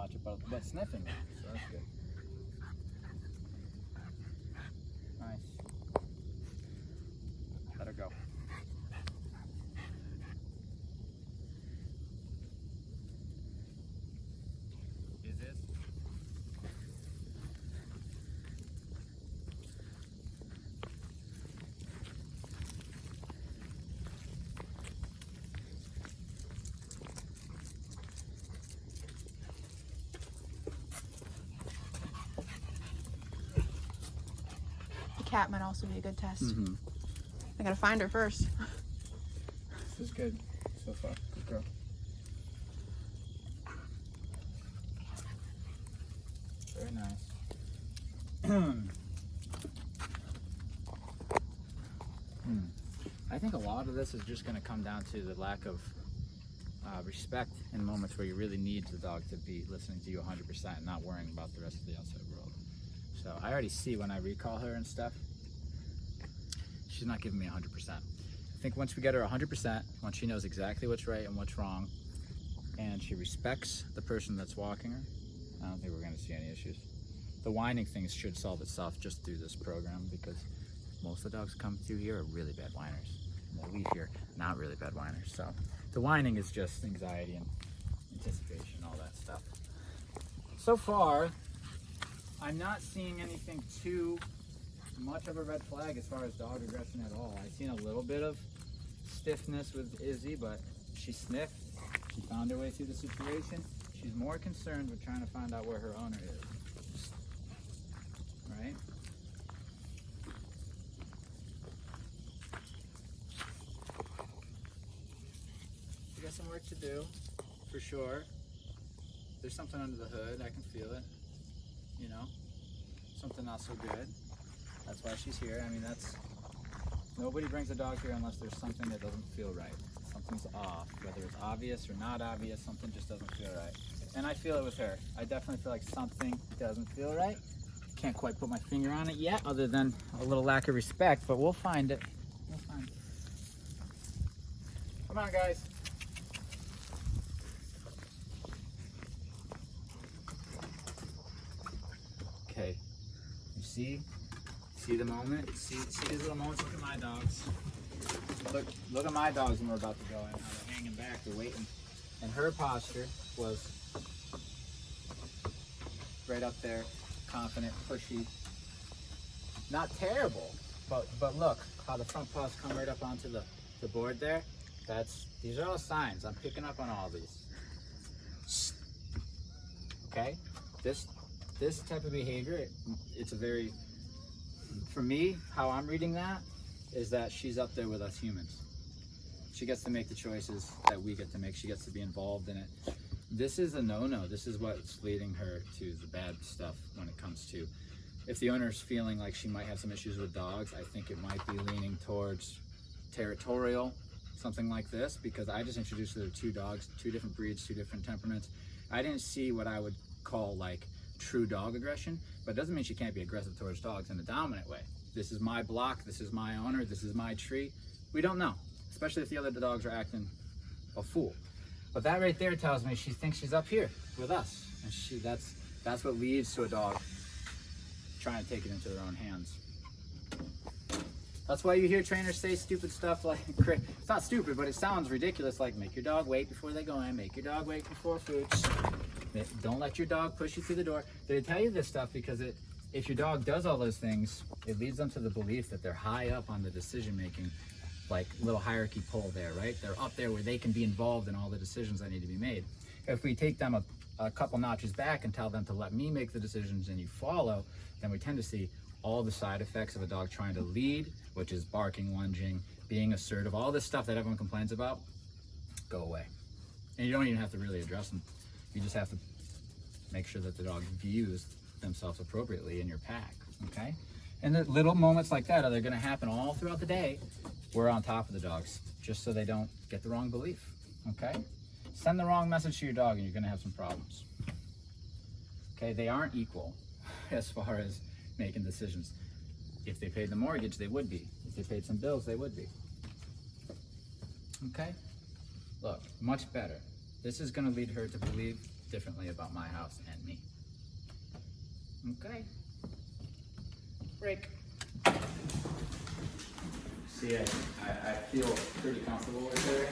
touch it, but sniffing it, so that's good. Nice. Let her go. Is this? Cat might also be a good test. Mm-hmm. I gotta find her first. This is good so far. Good girl. Very nice. I think a lot of this is just going to come down to the lack of respect in moments where you really need the dog to be listening to you 100% and not worrying about the rest of the outside world. So I already see when I recall her and stuff, she's not giving me 100%. I think once we get her 100%, once she knows exactly what's right and what's wrong, and she respects the person that's walking her, I don't think we're going to see any issues. The whining things should solve itself just through this program, because most of the dogs come through here are really bad whiners. And they leave here not really bad whiners. So the whining is just anxiety and anticipation, all that stuff. So far, I'm not seeing anything too much of a red flag as far as dog aggression at all. I've seen a little bit of stiffness with Izzy, but she sniffed. She found her way through the situation. She's more concerned with trying to find out where her owner is. Right? We got some work to do, for sure. There's something under the hood. I can feel it. You know? Something not so good. That's why she's here. I mean, nobody brings a dog here unless there's something that doesn't feel right. Something's off, whether it's obvious or not obvious, something just doesn't feel right. And I feel it with her. I definitely feel like something doesn't feel right. Can't quite put my finger on it yet, other than a little lack of respect, but we'll find it. We'll find it. Come on, guys. Okay. You see the moment? See these little moments? Look at my dogs. Look at my dogs when we're about to go in. How they're hanging back, they're waiting. And her posture was right up there, confident, pushy. Not terrible, but look how the front paws come right up onto the board there. These are all signs. I'm picking up on all these. Okay? This type of behavior, it's a very, for me, how I'm reading that is that she's up there with us humans. She gets to make the choices that we get to make. She gets to be involved in it. This is a no-no. This is what's leading her to the bad stuff when it comes to, if the owner's feeling like she might have some issues with dogs, I think it might be leaning towards territorial, something like this, because I just introduced her to two dogs, two different breeds, two different temperaments. I didn't see what I would call like true dog aggression, but it doesn't mean she can't be aggressive towards dogs in a dominant way. This is my block, this is my owner, this is my tree. We don't know, especially if the other dogs are acting a fool. But that right there tells me she thinks she's up here with us, and that's what leads to a dog trying to take it into their own hands. That's why you hear trainers say stupid stuff like, it's not stupid, but it sounds ridiculous, like make your dog wait before they go in, make your dog wait before food. Don't let your dog push you through the door. They tell you this stuff because if your dog does all those things, it leads them to the belief that they're high up on the decision-making, like little hierarchy pole there, right? They're up there where they can be involved in all the decisions that need to be made. If we take them a couple notches back and tell them to let me make the decisions and you follow, then we tend to see all the side effects of a dog trying to lead, which is barking, lunging, being assertive, all this stuff that everyone complains about, go away. And you don't even have to really address them. You just have to make sure that the dog views themselves appropriately in your pack, okay? And the little moments like that are going to happen all throughout the day. We're on top of the dogs, just so they don't get the wrong belief, okay? Send the wrong message to your dog and you're going to have some problems. Okay, they aren't equal as far as making decisions. If they paid the mortgage, they would be. If they paid some bills, they would be. Okay? Look, much better. This is going to lead her to believe differently about my house and me. Okay. Break. See, I feel pretty comfortable with it right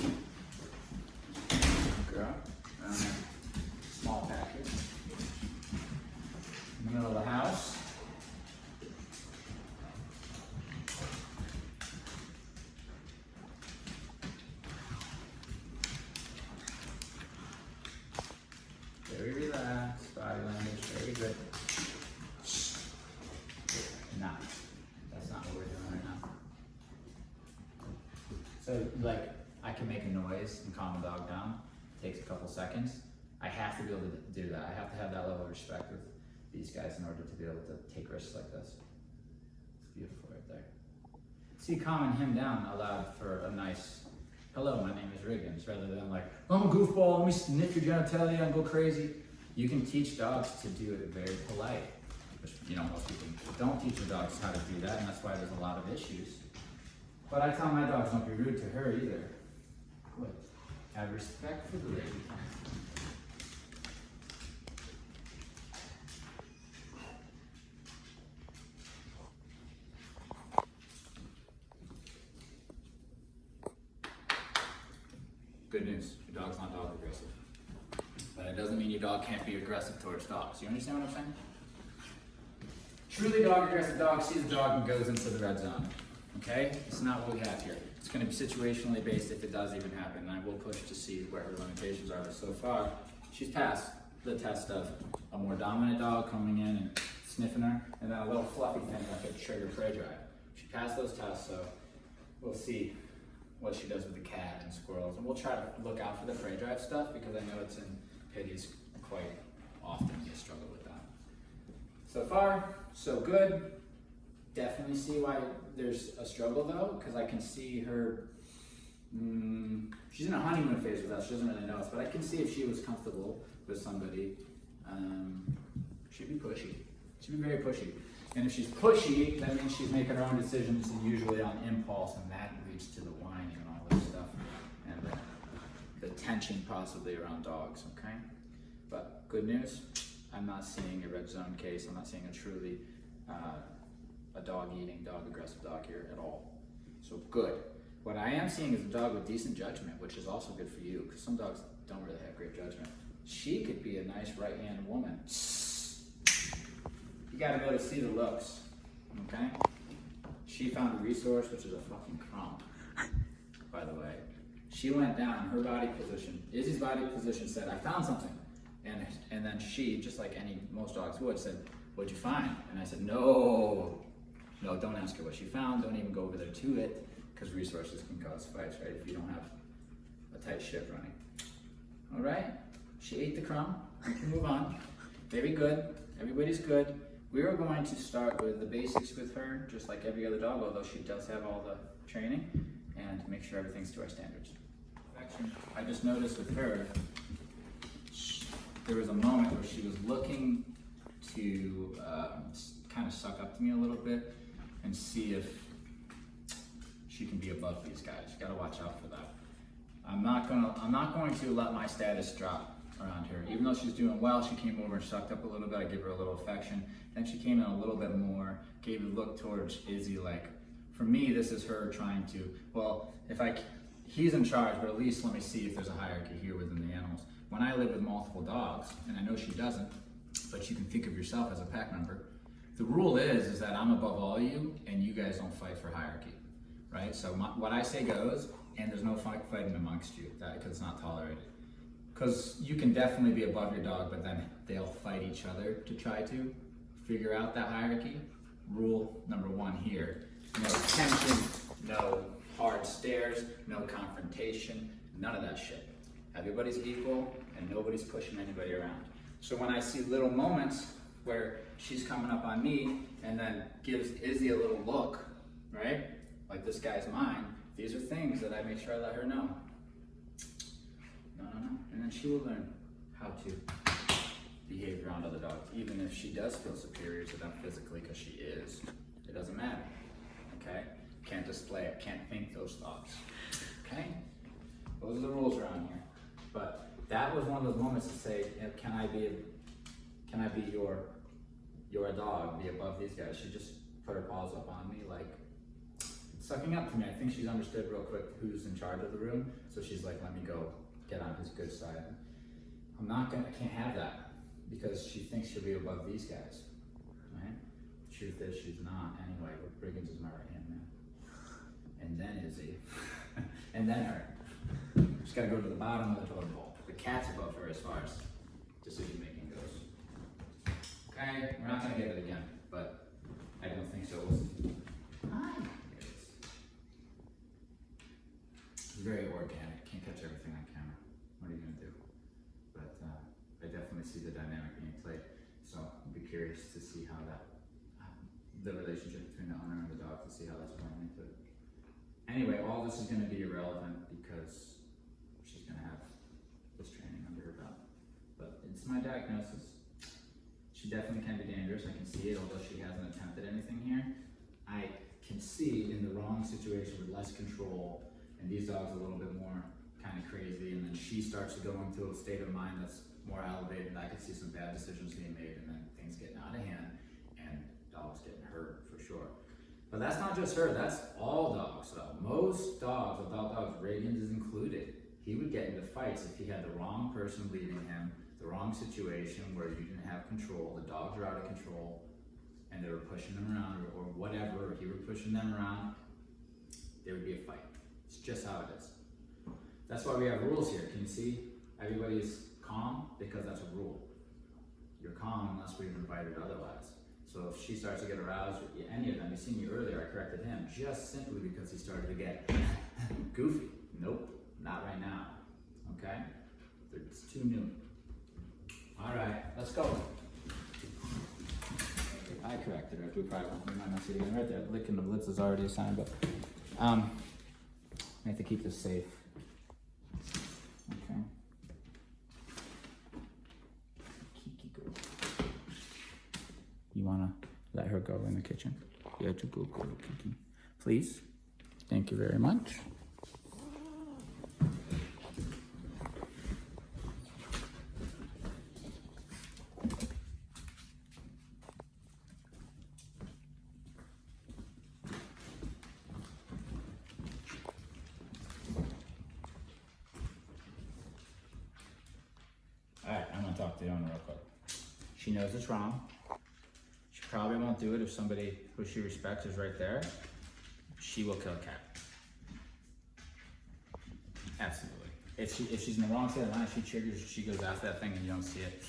now. Girl, small package. In the middle of the house. Very relaxed, body language, very good. Nah, that's not what we're doing right now. So, like, I can make a noise and calm a dog down. It takes a couple seconds. I have to be able to do that. I have to have that level of respect with these guys in order to be able to take risks like this. It's beautiful right there. See, calming him down allowed for a nice, hello, my name is Riggins, rather than like, I'm a goofball, let me sniff your genitalia and go crazy. You can teach dogs to do it very polite. Which, you know, most people don't teach their dogs how to do that, and that's why there's a lot of issues. But I tell my dogs don't be rude to her either. What? Have respect for the lady. Good news, your dog's not dog aggressive. But it doesn't mean your dog can't be aggressive towards dogs. You understand what I'm saying? Truly dog aggressive dog sees a dog and goes into the red zone. Okay? It's not what we have here. It's going to be situationally based if it does even happen. And I will push to see where her limitations are. But so far, she's passed the test of a more dominant dog coming in and sniffing her, and then a little fluffy thing that could trigger prey drive. She passed those tests, so we'll see what she does with the cat and squirrels. And we'll try to look out for the prey drive stuff because I know it's in pitties quite often. You struggle with that. So far, so good. Definitely see why there's a struggle though, because I can see her, she's in a honeymoon phase with us. She doesn't really know us, but I can see if she was comfortable with somebody, she'd be pushy. She'd be very pushy. And if she's pushy, that means she's making her own decisions and usually on impulse, and that leads to the whining and all this stuff, and the tension possibly around dogs, okay? But good news, I'm not seeing a red zone case. I'm not seeing a truly a dog-eating, dog-aggressive dog here at all. So good. What I am seeing is a dog with decent judgment, which is also good for you, because some dogs don't really have great judgment. She could be a nice right-hand woman. You gotta be able to see the looks, okay? She found a resource, which is a fucking crumb, by the way. She went down, her body position, Izzy's body position said, I found something. And then she, just like most dogs would, said, what'd you find? And I said, no, don't ask her what she found. Don't even go over there to it, because resources can cause fights, right? If you don't have a tight ship running. All right, she ate the crumb. We can move on. Very good. Everybody's good. We are going to start with the basics with her, just like every other dog, although she does have all the training, and make sure everything's to our standards. I just noticed with her, there was a moment where she was looking to kind of suck up to me a little bit and see if she can be above these guys. You gotta watch out for that. I'm not going to let my status drop around her. Even though she's doing well, she came over and sucked up a little bit. I give her a little affection. Then she came in a little bit more, gave a look towards Izzy. Like, for me, this is her trying to, well, he's in charge, but at least let me see if there's a hierarchy here within the animals. When I live with multiple dogs, and I know she doesn't, but you can think of yourself as a pack member, the rule is that I'm above all of you, and you guys don't fight for hierarchy, right? So what I say goes, and there's no fighting amongst you, because it's not tolerated. Because you can definitely be above your dog, but then they'll fight each other to try to figure out that hierarchy. Rule number one here, no tension, no hard stares, no confrontation, none of that shit. Everybody's equal, and nobody's pushing anybody around. So when I see little moments where she's coming up on me and then gives Izzy a little look, right? Like, this guy's mine. These are things that I make sure I let her know. No. And then she will learn how to behave around other dogs, even if she does feel superior to them physically, because she is. It doesn't matter, okay? Can't display it, can't think those thoughts, okay? Those are the rules around here. But that was one of those moments to say, can I be your dog, be above these guys? She just put her paws up on me, like sucking up to me. I think she's understood real quick who's in charge of the room, so she's like, let me go get on his good side. I can't have that, because she thinks she'll be above these guys, right? The truth is, she's not. Anyway, Briggins is my right hand man. And then Izzy. And then her. Just gotta go to the bottom of the totem pole. The cat's above her as far as decision making goes. Okay, we're not gonna get it again, but I don't think so. Hi. It's very organic. Can't catch everything on camera. What are you gonna do? But I definitely see the dynamic being played. So I'll be curious to see how that, the relationship between the owner and the dog, to see how that's playing into it. Anyway, all this is gonna be irrelevant because she's gonna have this training under her belt. But it's my diagnosis. She definitely can be dangerous. I can see it, although she hasn't attempted anything here. I can see in the wrong situation with less control, and these dogs a little bit more kind of crazy, and then she starts to go into a state of mind that's more elevated. I could see some bad decisions being made, and then things getting out of hand, and dogs getting hurt for sure. But that's not just her, that's all dogs though. Most dogs, adult dogs, Reagan's is included, he would get into fights if he had the wrong person leading him, the wrong situation where you didn't have control, the dogs are out of control, and they were pushing him around or whatever, or he were pushing them around, there would be a fight. It's just how it is. That's why we have rules here. Can you see? Everybody's calm because that's a rule. You're calm unless we've invited otherwise. So if she starts to get aroused, or any of them, you've seen me earlier, I corrected him just simply because he started to get goofy. Nope, not right now, okay? It's too new. All right, let's go. I corrected her, we might not see it again. Right there, licking the blitz is already assigned, but I have to keep this safe. Okay. Kiki girl. You wanna let her go in the kitchen? Yeah, to go, Kiki. Please. Thank you very much. Alright, I'm gonna talk to the owner real quick. She knows it's wrong. She probably won't do it if somebody who she respects is right there. She will kill a cat. Absolutely. If she's in the wrong side of the line, she triggers, she goes after that thing and you don't see it.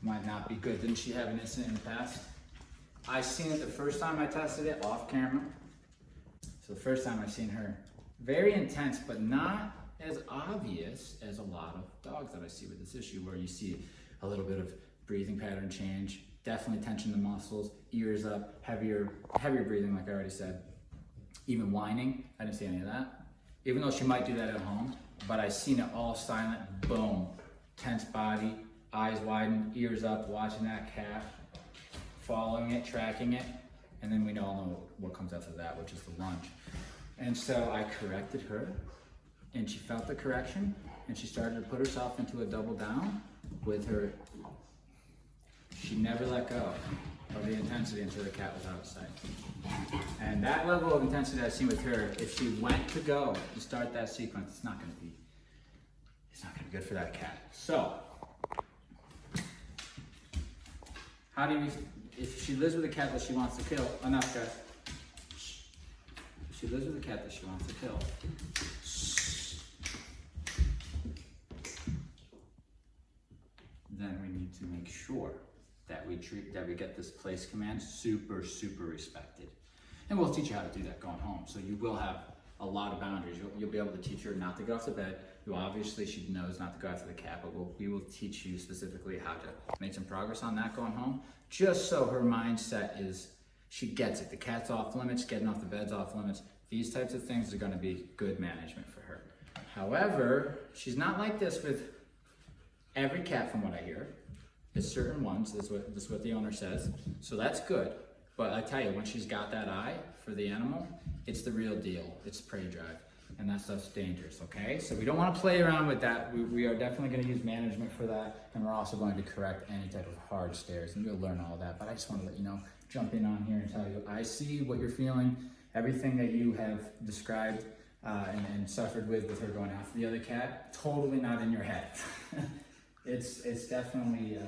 Might not be good. Didn't she have an incident in the past? I seen it the first time I tested it off camera. So the first time I seen her, very intense, but not as obvious as a lot of dogs that I see with this issue, where you see a little bit of breathing pattern change, definitely tension the muscles, ears up, heavier breathing, like I already said, even whining. I didn't see any of that, even though she might do that at home, but I seen it all silent, boom, tense body, eyes widened, ears up, watching that cat, following it, tracking it, and then we all know what comes after that, which is the lunge. And so I corrected her, and she felt the correction, and she started to put herself into a double down with her. She never let go of the intensity until the cat was out of sight. And that level of intensity I've seen with her, if she went to go to start that sequence, it's not gonna be good for that cat. So, how do you, if she lives with a cat that she wants to kill, enough guys. If she lives with a cat that she wants to kill, then we need to make sure that we get this place command super respected. And we'll teach you how to do that going home. So you will have a lot of boundaries. You'll be able to teach her not to get off the bed. Obviously she knows not to go after the cat, but we will teach you specifically how to make some progress on that going home, just so her mindset is, she gets it. The cat's off limits, getting off the bed's off limits. These types of things are gonna be good management for her. However, she's not like this with every cat from what I hear. There's certain ones, this is what the owner says. So that's good. But I tell you, when she's got that eye for the animal, it's the real deal. It's prey drive. and that stuff's dangerous, okay? So we don't want to play around with that. We are definitely going to use management for that, and we're also going to correct any type of hard stares, and you'll learn all that. But I just want to let you know, jump in on here and tell you, I see what you're feeling, everything that you have described and suffered with her going after the other cat, totally not in your head. It's definitely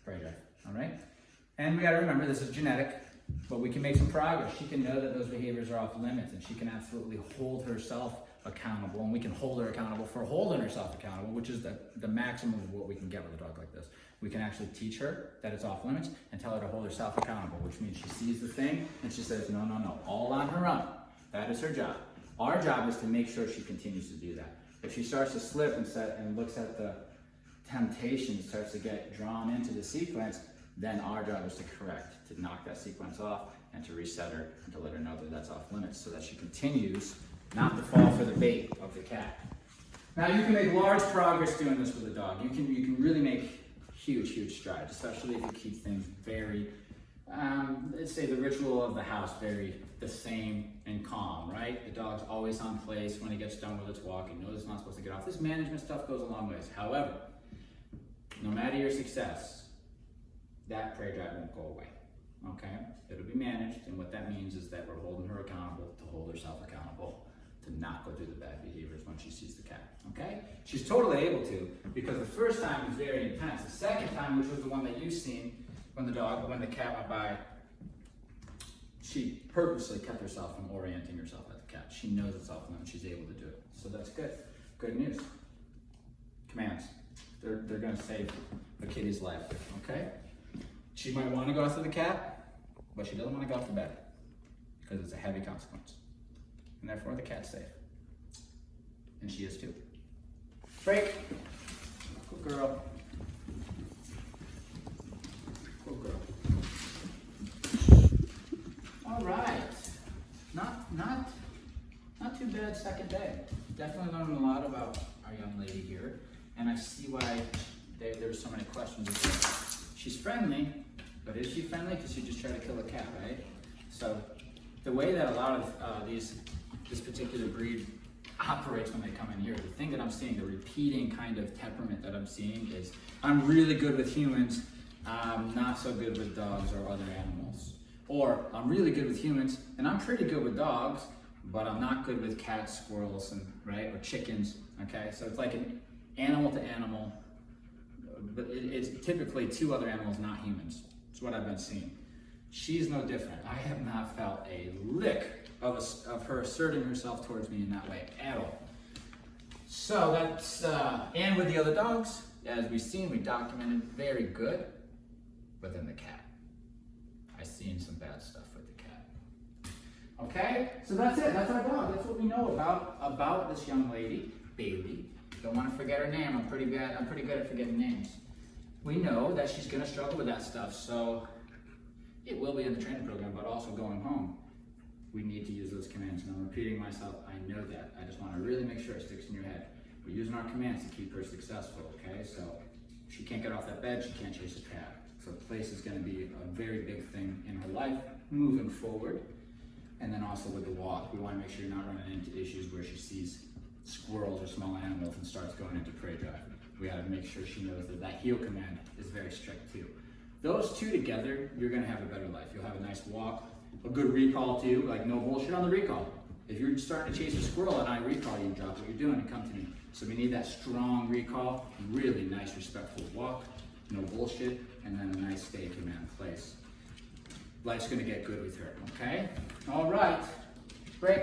prey drive, all right? And we got to remember, this is genetic, but we can make some progress. She can know that those behaviors are off limits, and she can absolutely hold herself accountable, and we can hold her accountable for holding herself accountable, which is the maximum of what we can get with a dog like this. We can actually teach her that it's off limits and tell her to hold herself accountable, which means she sees the thing and she says, no, no, no, all on her own. That is her job. Our job is to make sure she continues to do that. If she starts to slip and looks at the temptation, starts to get drawn into the sequence, then our job is to correct, to knock that sequence off and to reset her and to let her know that that's off limits so that she continues not to fall for the bait of the cat. Now you can make large progress doing this with a dog. You can really make huge strides, especially if you keep things very, let's say the ritual of the house very the same and calm, right? The dog's always on place when it gets done with its walk and knows it's not supposed to get off. This management stuff goes a long ways. However, no matter your success, that prey drive won't go away, okay? It'll be managed, and what that means is that we're holding her accountable to hold herself accountable, to not go through the bad behaviors when she sees the cat, okay? She's totally able to, because the first time was very intense. The second time, which was the one that you've seen, when the cat went by, she purposely kept herself from orienting herself at the cat. She knows it's off limits, she's able to do it. So that's good. Good news. Commands. They're gonna save a kitty's life, okay? She might want to go after the cat, but she doesn't want to go after bed because it's a heavy consequence. And therefore the cat's safe. And she is too. Break. Good girl. Good girl. All right. Not too bad second day. Definitely learned a lot about our young lady here. And I see why there were so many questions. She's friendly, but is she friendly? Because she just tried to kill a cat, right? So the way that a lot of this particular breed operates when they come in here, the thing that I'm seeing, the repeating kind of temperament that I'm seeing is, I'm really good with humans, I'm not so good with dogs or other animals. Or I'm really good with humans, and I'm pretty good with dogs, but I'm not good with cats, squirrels, and right, or chickens, okay? So it's like an animal to animal, but it's typically two other animals, not humans. It's what I've been seeing. She's no different. I have not felt a lick of her asserting herself towards me in that way at all. So that's, and with the other dogs, as we've seen, we documented very good, but then the cat. I've seen some bad stuff with the cat. Okay, so that's it, that's our dog. That's what we know about this young lady, Bailey. Don't want to forget her name. I'm pretty good at forgetting names. We know that she's going to struggle with that stuff, so it will be in the training program, but also going home, we need to use those commands. And I'm repeating myself, I know that. I just want to really make sure it sticks in your head. We're using our commands to keep her successful, okay? So she can't get off that bed, she can't chase a cat. So place is going to be a very big thing in her life moving forward. And then also with the walk, we want to make sure you're not running into issues where she sees squirrels or small animals and starts going into prey drive. We got to make sure she knows that heel command is very strict too. Those two together, you're going to have a better life. You'll have a nice walk, a good recall too, like no bullshit on the recall. If you're starting to chase a squirrel and I recall you, drop what you're doing and come to me. So we need that strong recall, really nice respectful walk, no bullshit, and then a nice stay command place. Life's going to get good with her, okay? All right, break.